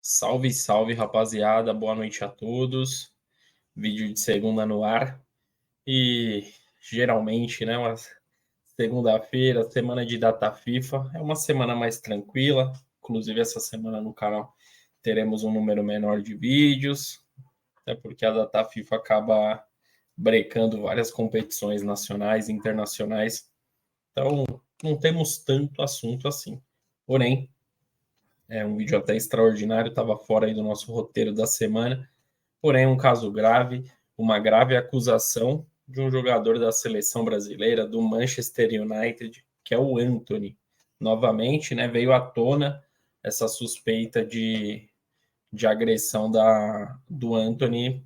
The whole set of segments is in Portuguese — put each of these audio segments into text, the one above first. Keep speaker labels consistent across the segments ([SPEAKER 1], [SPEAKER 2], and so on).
[SPEAKER 1] Salve, salve, rapaziada. Boa noite a todos. Vídeo de segunda no ar. E geralmente, né, uma segunda-feira, semana de data FIFA, é uma semana mais tranquila. Inclusive, essa semana no canal teremos um número menor de vídeos, até porque a data FIFA acaba brecando várias competições nacionais e internacionais. Então, não temos tanto assunto assim. Porém, é um vídeo até extraordinário, estava fora aí do nosso roteiro da semana. Porém, um caso grave, uma grave acusação de um jogador da seleção brasileira, do Manchester United, que é o Antony. Novamente, né, veio à tona essa suspeita de agressão do Antony,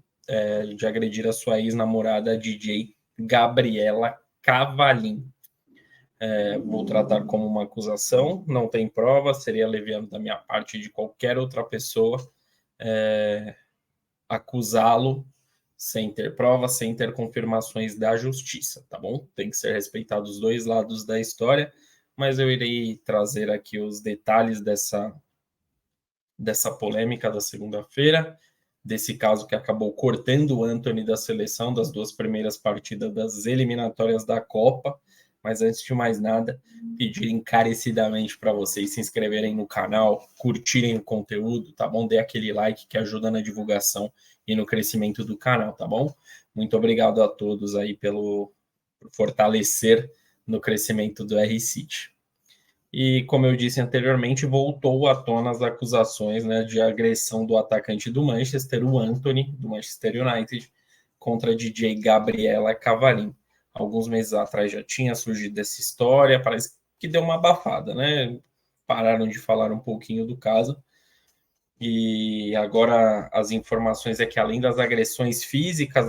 [SPEAKER 1] de agredir a sua ex-namorada, a DJ Gabriela Cavalim. Vou tratar como uma acusação, não tem prova, seria leviano da minha parte de qualquer outra pessoa acusá-lo sem ter prova, sem ter confirmações da justiça, tá bom? Tem que ser respeitado os dois lados da história, mas eu irei trazer aqui os detalhes dessa polêmica da segunda-feira, desse caso que acabou cortando o Antony da seleção das duas primeiras partidas das eliminatórias da Copa. Mas antes de mais nada, pedir encarecidamente para vocês se inscreverem no canal, curtirem o conteúdo, tá bom? Dê aquele like que ajuda na divulgação e no crescimento do canal, tá bom? Muito obrigado a todos aí por fortalecer no crescimento do R-City. E, como eu disse anteriormente, voltou à tona as acusações, né, de agressão do atacante do Manchester, o Antony, do Manchester United, contra a DJ Gabriela Cavalim. Alguns meses atrás já tinha surgido essa história, parece que deu uma abafada, né? Pararam de falar um pouquinho do caso. E agora as informações é que, além das agressões físicas,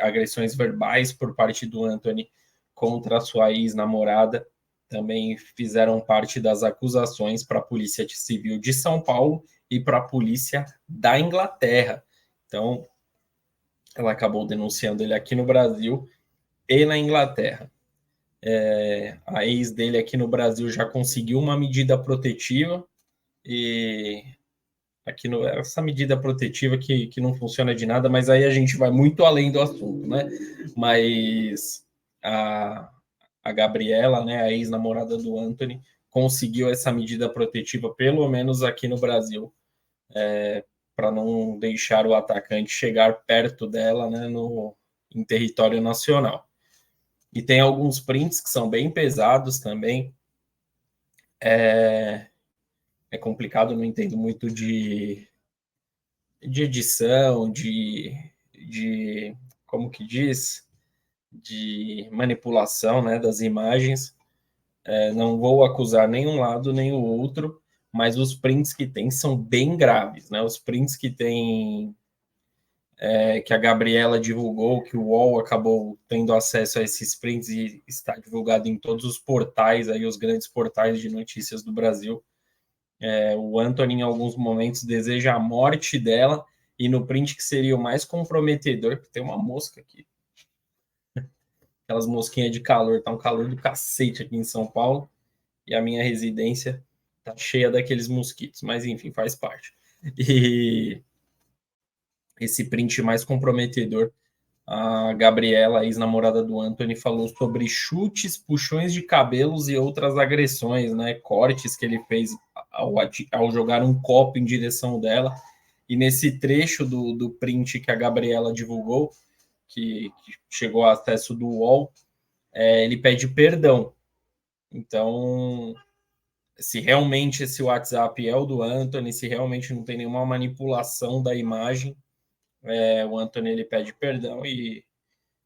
[SPEAKER 1] agressões verbais por parte do Antony contra a sua ex-namorada, também fizeram parte das acusações para a Polícia Civil de São Paulo e para a Polícia da Inglaterra. Então, ela acabou denunciando ele aqui no Brasil e na Inglaterra. A ex dele aqui no Brasil já conseguiu uma medida protetiva e aqui essa medida protetiva que não funciona de nada, mas aí a gente vai muito além do assunto, né? Mas a Gabriela, né, a ex-namorada do Antony, conseguiu essa medida protetiva, pelo menos aqui no Brasil, para não deixar o atacante chegar perto dela, né, em território nacional. E tem alguns prints que são bem pesados também. É complicado, não entendo muito de edição, como que diz, de manipulação, né, das imagens. Não vou acusar nenhum lado nem o outro, mas os prints que tem são bem graves, né? Os prints que tem que a Gabriela divulgou, que o UOL acabou tendo acesso a esses prints e está divulgado em todos os portais, aí os grandes portais de notícias do Brasil. O Antony, em alguns momentos, deseja a morte dela, e no print que seria o mais comprometedor, que tem uma mosca aqui, aquelas mosquinhas de calor, tá um calor do cacete aqui em São Paulo, e a minha residência tá cheia daqueles mosquitos, mas enfim, faz parte. E esse print mais comprometedor, a Gabriela, a ex-namorada do Antony, falou sobre chutes, puxões de cabelos e outras agressões, né? Cortes que ele fez ao jogar um copo em direção dela. E nesse trecho do print que a Gabriela divulgou, que chegou ao acesso do UOL, ele pede perdão. Então, se realmente esse WhatsApp é o do Antony, se realmente não tem nenhuma manipulação da imagem, o Antony ele pede perdão, e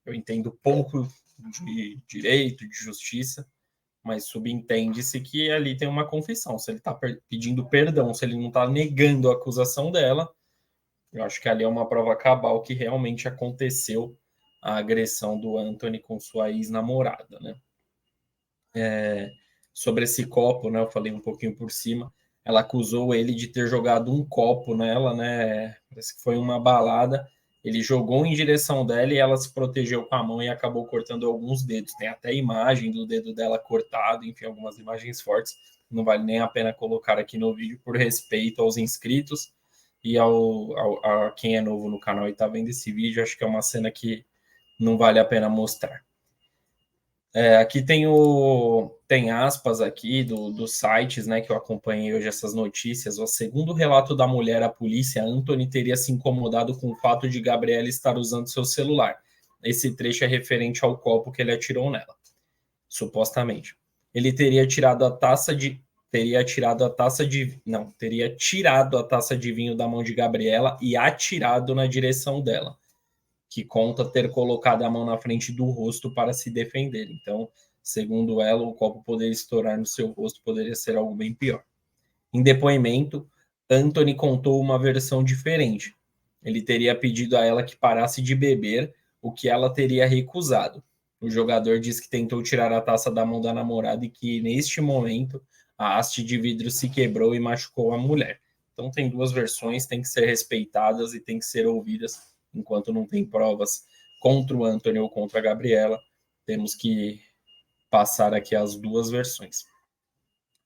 [SPEAKER 1] eu entendo pouco de direito, de justiça, mas subentende-se que ali tem uma confissão. Se ele está pedindo perdão, se ele não está negando a acusação dela, eu acho que ali é uma prova cabal que realmente aconteceu a agressão do Antony com sua ex-namorada, né? Sobre esse copo, né? Eu falei um pouquinho por cima. Ela acusou ele de ter jogado um copo nela, né? Parece que foi uma balada Ele jogou em direção dela e ela se protegeu com a mão e acabou cortando alguns dedos. Tem até imagem do dedo dela cortado, enfim, algumas imagens fortes. Não vale nem a pena colocar aqui no vídeo por respeito aos inscritos e a quem é novo no canal e está vendo esse vídeo. Acho que é uma cena que não vale a pena mostrar. Aqui tem aspas aqui dos sites, né, que eu acompanhei hoje essas notícias. O segundo relato da mulher à polícia, Anthony teria se incomodado com o fato de Gabriela estar usando seu celular. Esse trecho é referente ao copo que ele atirou nela, supostamente. Ele teria tirado a taça de vinho da mão de Gabriela e atirado na direção dela, que conta ter colocado a mão na frente do rosto para se defender. Então, segundo ela, o copo poderia estourar no seu rosto, poderia ser algo bem pior. Em depoimento, Anthony contou uma versão diferente. Ele teria pedido a ela que parasse de beber, o que ela teria recusado. O jogador diz que tentou tirar a taça da mão da namorada e que, neste momento, a haste de vidro se quebrou e machucou a mulher. Então, tem duas versões, tem que ser respeitadas e tem que ser ouvidas. Enquanto não tem provas contra o Anthony ou contra a Gabriela, temos que passar aqui as duas versões.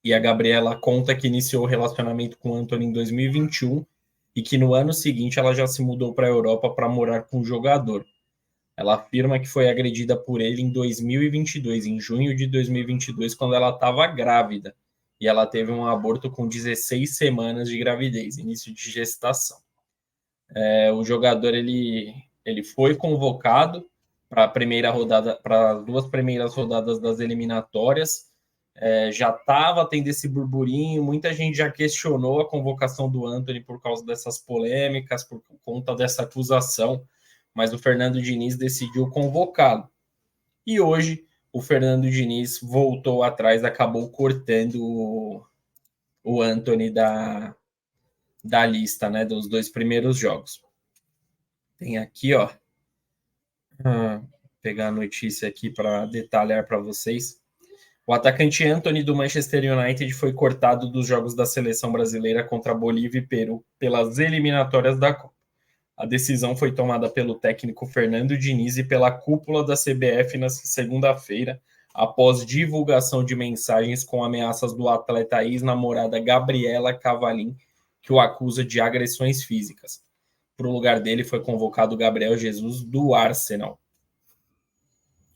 [SPEAKER 1] E a Gabriela conta que iniciou o relacionamento com o Anthony em 2021 e que no ano seguinte ela já se mudou para a Europa para morar com o jogador. Ela afirma que foi agredida por ele em 2022, em junho de 2022, quando ela estava grávida. E ela teve um aborto com 16 semanas de gravidez, início de gestação. O jogador ele foi convocado para a primeira rodada, para as duas primeiras rodadas das eliminatórias. Já estava tendo esse burburinho, muita gente já questionou a convocação do Anthony por causa dessas polêmicas, por conta dessa acusação, mas o Fernando Diniz decidiu convocá-lo. E hoje o Fernando Diniz voltou atrás, acabou cortando o Anthony da lista, né, dos 2 primeiros jogos. Tem aqui, ó, pegar a notícia aqui para detalhar para vocês. O atacante Anthony do Manchester United foi cortado dos jogos da seleção brasileira contra Bolívia e Peru pelas eliminatórias da Copa. A decisão foi tomada pelo técnico Fernando Diniz e pela cúpula da CBF na segunda-feira, após divulgação de mensagens com ameaças do atleta ex-namorada Gabriela Cavallin, que o acusa de agressões físicas. Para o lugar dele foi convocado Gabriel Jesus, do Arsenal.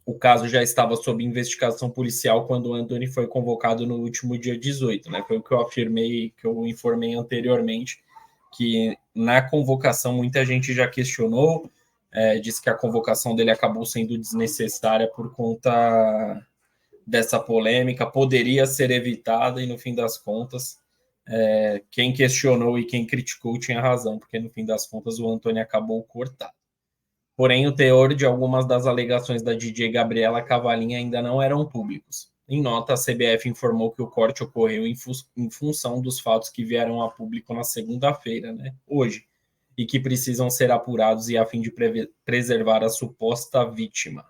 [SPEAKER 1] O caso já estava sob investigação policial quando o Anthony foi convocado no último dia 18, né? Foi o que eu afirmei, que eu informei anteriormente, que na convocação muita gente já questionou, disse que a convocação dele acabou sendo desnecessária por conta dessa polêmica, poderia ser evitada e no fim das contas, quem questionou e quem criticou tinha razão, porque no fim das contas o Anthony acabou cortado. Porém, o teor de algumas das alegações da DJ Gabriela Cavallin ainda não eram públicos. Em nota, a CBF informou que o corte ocorreu em função dos fatos que vieram a público na segunda-feira, né, hoje, e que precisam ser apurados e a fim de preservar a suposta vítima.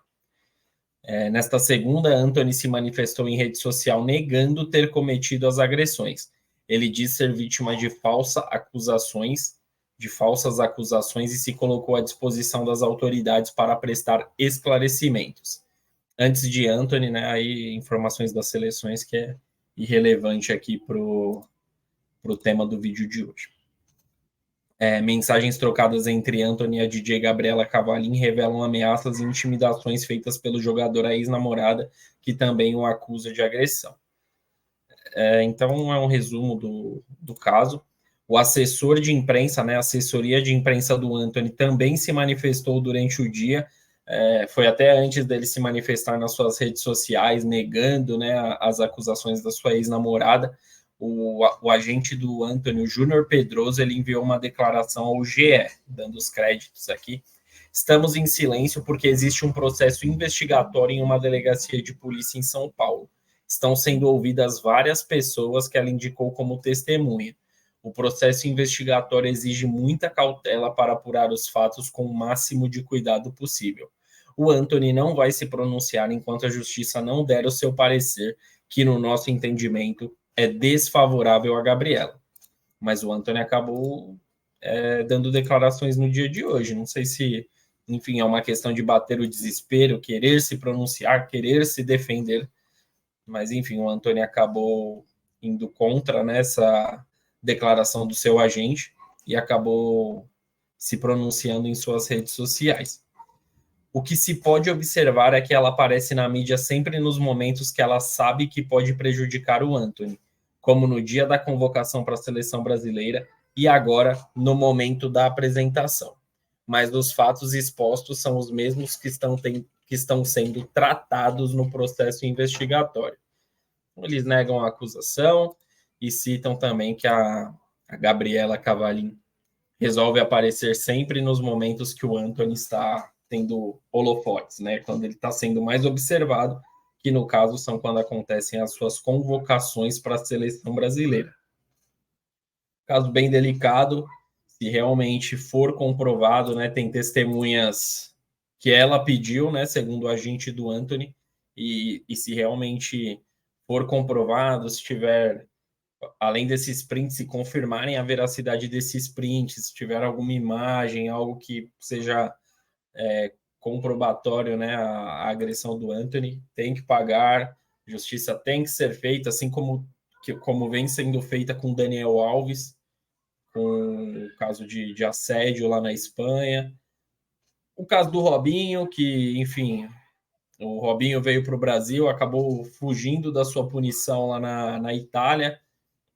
[SPEAKER 1] Nesta segunda, Anthony se manifestou em rede social negando ter cometido as agressões. Ele diz ser vítima de falsas acusações e se colocou à disposição das autoridades para prestar esclarecimentos. Antes de Anthony, né, aí informações das seleções que é irrelevante aqui para o tema do vídeo de hoje. Mensagens trocadas entre Anthony e a DJ Gabriela Cavallin revelam ameaças e intimidações feitas pelo jogador à ex-namorada, que também o acusa de agressão. Então, é um resumo do caso. O assessor de imprensa, né, a assessoria de imprensa do Anthony também se manifestou durante o dia, foi até antes dele se manifestar nas suas redes sociais, negando, né, as acusações da sua ex-namorada. O agente do Anthony, o Júnior Pedroso, ele enviou uma declaração ao GE, dando os créditos aqui. Estamos em silêncio porque existe um processo investigatório em uma delegacia de polícia em São Paulo. Estão sendo ouvidas várias pessoas que ela indicou como testemunha. O processo investigatório exige muita cautela para apurar os fatos com o máximo de cuidado possível. O Anthony não vai se pronunciar enquanto a justiça não der o seu parecer, que no nosso entendimento é desfavorável a Gabriela. Mas o Anthony acabou dando declarações no dia de hoje. Não sei se, enfim, é uma questão de bater o desespero, querer se pronunciar, querer se defender, mas, enfim, o Antony acabou indo contra nessa declaração do seu agente e acabou se pronunciando em suas redes sociais. O que se pode observar é que ela aparece na mídia sempre nos momentos que ela sabe que pode prejudicar o Antony, como no dia da convocação para a seleção brasileira e agora no momento da apresentação. Mas os fatos expostos são os mesmos que estão sendo tratados no processo investigatório. Eles negam a acusação e citam também que a Gabriela Cavallin resolve aparecer sempre nos momentos que o Antony está tendo holofotes, né? Quando ele está sendo mais observado, que no caso são quando acontecem as suas convocações para a seleção brasileira. Caso bem delicado, se realmente for comprovado, né? Tem testemunhas que ela pediu, né? Segundo o agente do Antony, e se realmente for comprovado, se tiver além desses prints, se confirmarem a veracidade desses prints, se tiver alguma imagem, algo que seja comprobatório, né, a agressão do Antony, tem que pagar, justiça tem que ser feita, assim como vem sendo feita com Daniel Alves, com o caso de assédio lá na Espanha. O caso do Robinho, que, enfim, o Robinho veio para o Brasil, acabou fugindo da sua punição lá na Itália,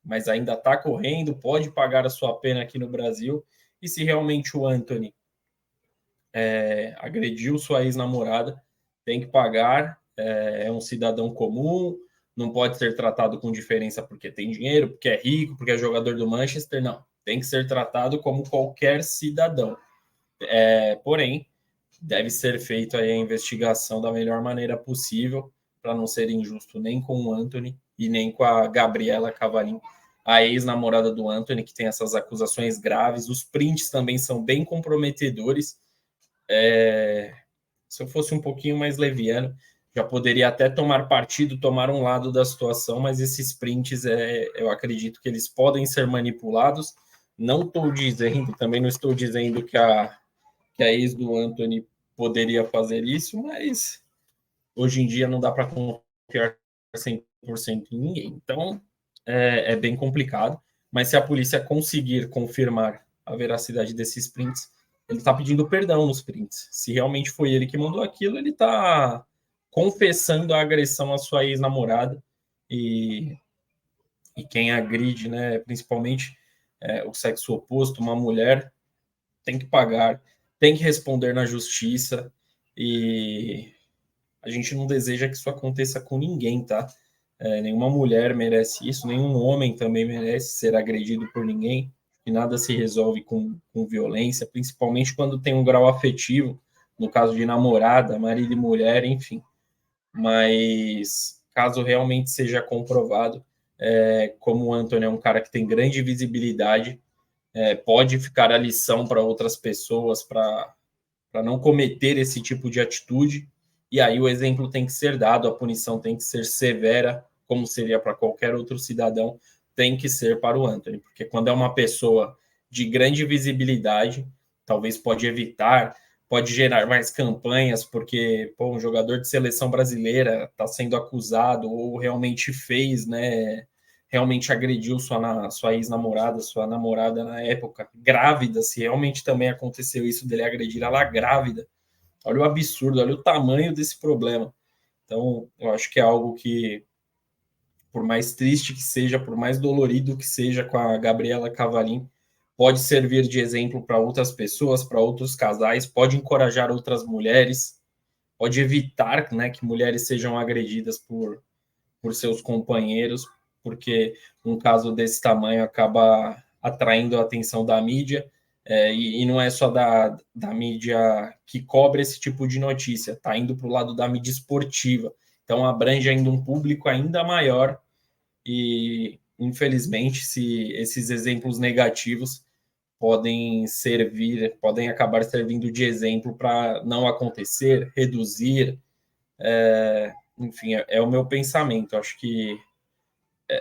[SPEAKER 1] mas ainda está correndo, pode pagar a sua pena aqui no Brasil. E se realmente o Antony agrediu sua ex-namorada, tem que pagar, é um cidadão comum, não pode ser tratado com diferença porque tem dinheiro, porque é rico, porque é jogador do Manchester, não. Tem que ser tratado como qualquer cidadão. Porém, deve ser feita a investigação da melhor maneira possível, para não ser injusto nem com o Antony e nem com a Gabriela Cavallin, a ex-namorada do Antony, que tem essas acusações graves. Os prints também são bem comprometedores. Se eu fosse um pouquinho mais leviano, já poderia até tomar partido, tomar um lado da situação, mas esses prints, eu acredito que eles podem ser manipulados. Não estou dizendo, também não estou dizendo que a ex do Antony poderia fazer isso, mas hoje em dia não dá para confiar 100% em ninguém. Então, é bem complicado. Mas se a polícia conseguir confirmar a veracidade desses prints, ele está pedindo perdão nos prints. Se realmente foi ele que mandou aquilo, ele está confessando a agressão à sua ex-namorada. E quem agride, né, principalmente o sexo oposto, uma mulher, tem que pagar, tem que responder na justiça. E a gente não deseja que isso aconteça com ninguém, tá? Nenhuma mulher merece isso, nenhum homem também merece ser agredido por ninguém, e nada se resolve com violência, principalmente quando tem um grau afetivo, no caso de namorada, marido e mulher, enfim. Mas caso realmente seja comprovado, como o Antony é um cara que tem grande visibilidade, pode ficar a lição para outras pessoas para não cometer esse tipo de atitude. E aí o exemplo tem que ser dado, a punição tem que ser severa, como seria para qualquer outro cidadão, tem que ser para o Antony, porque quando é uma pessoa de grande visibilidade, talvez pode gerar mais campanhas, porque um jogador de seleção brasileira está sendo acusado ou realmente fez, né? Realmente agrediu sua ex-namorada, sua namorada na época, grávida, se realmente também aconteceu isso dele agredir ela grávida. Olha o absurdo, olha o tamanho desse problema. Então, eu acho que é algo que, por mais triste que seja, por mais dolorido que seja com a Gabriela Cavallin, pode servir de exemplo para outras pessoas, para outros casais, pode encorajar outras mulheres, pode evitar, né, que mulheres sejam agredidas por seus companheiros, porque um caso desse tamanho acaba atraindo a atenção da mídia, e não é só da mídia que cobre esse tipo de notícia, está indo para o lado da mídia esportiva. Então abrange ainda um público ainda maior e, infelizmente, se esses exemplos negativos podem acabar servindo de exemplo para não acontecer, reduzir, enfim, é o meu pensamento. Acho que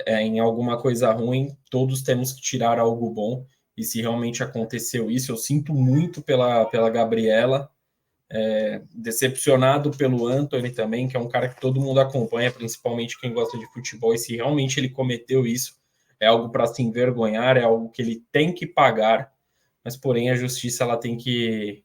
[SPEAKER 1] em alguma coisa ruim, todos temos que tirar algo bom e se realmente aconteceu isso. Eu sinto muito pela Gabriela, decepcionado pelo Antony também, que é um cara que todo mundo acompanha, principalmente quem gosta de futebol, e se realmente ele cometeu isso, é algo para se envergonhar, é algo que ele tem que pagar, mas porém a justiça ela tem que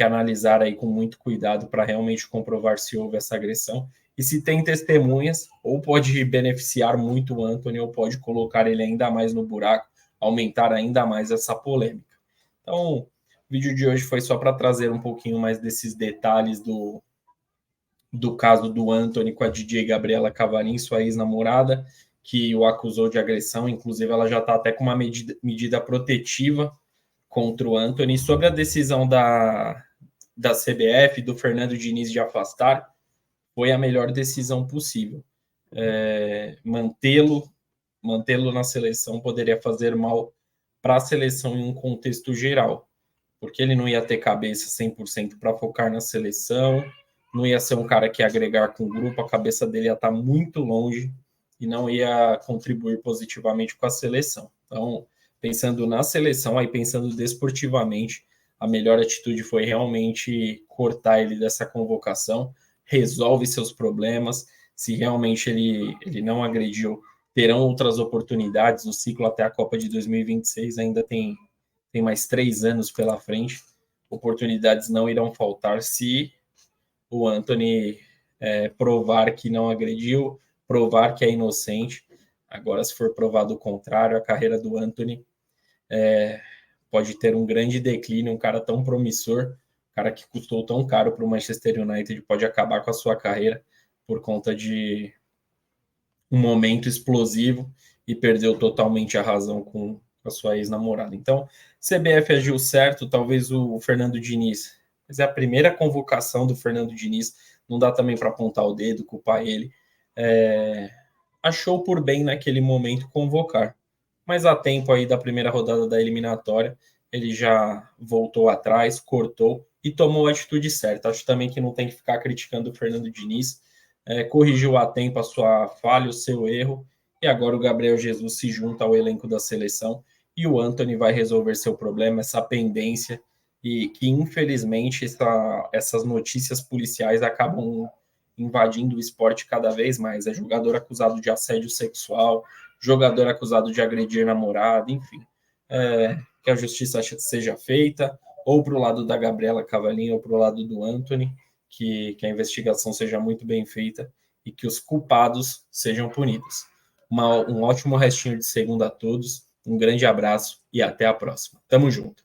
[SPEAKER 1] analisar aí com muito cuidado para realmente comprovar se houve essa agressão. E se tem testemunhas, ou pode beneficiar muito o Antony, ou pode colocar ele ainda mais no buraco, aumentar ainda mais essa polêmica. Então, o vídeo de hoje foi só para trazer um pouquinho mais desses detalhes do caso do Antony com a DJ Gabriela Cavalim, sua ex-namorada, que o acusou de agressão. Inclusive, ela já está até com uma medida protetiva contra o Antony. Sobre a decisão da CBF, do Fernando Diniz de afastar, foi a melhor decisão possível. Mantê-lo na seleção poderia fazer mal para a seleção em um contexto geral, porque ele não ia ter cabeça 100% para focar na seleção, não ia ser um cara que ia agregar com o grupo, a cabeça dele ia estar muito longe e não ia contribuir positivamente com a seleção. Então, pensando na seleção, aí pensando desportivamente, a melhor atitude foi realmente cortar ele dessa convocação, resolve seus problemas, se realmente ele não agrediu, terão outras oportunidades, o ciclo até a Copa de 2026 ainda tem mais 3 anos pela frente, oportunidades não irão faltar se o Antony provar que não agrediu, provar que é inocente. Agora, se for provado o contrário, a carreira do Antony pode ter um grande declínio, um cara tão promissor, um cara que custou tão caro para o Manchester United, pode acabar com a sua carreira por conta de um momento explosivo e perdeu totalmente a razão com a sua ex-namorada. Então, CBF agiu certo, talvez o Fernando Diniz, mas é a primeira convocação do Fernando Diniz, não dá também para apontar o dedo, culpar ele, achou por bem naquele momento convocar, mas há tempo aí da primeira rodada da eliminatória, ele já voltou atrás, cortou e tomou a atitude certa. Acho também que não tem que ficar criticando o Fernando Diniz, corrigiu a tempo a sua falha, o seu erro, e agora o Gabriel Jesus se junta ao elenco da seleção e o Antony vai resolver seu problema, essa pendência, e que infelizmente essas notícias policiais acabam invadindo o esporte cada vez mais. É jogador acusado de assédio sexual, jogador acusado de agredir namorado, enfim. Que a justiça seja feita, ou para o lado da Gabriela Cavalim, ou para o lado do Antony, que a investigação seja muito bem feita e que os culpados sejam punidos. Um ótimo restinho de segunda a todos, um grande abraço e até a próxima. Tamo junto.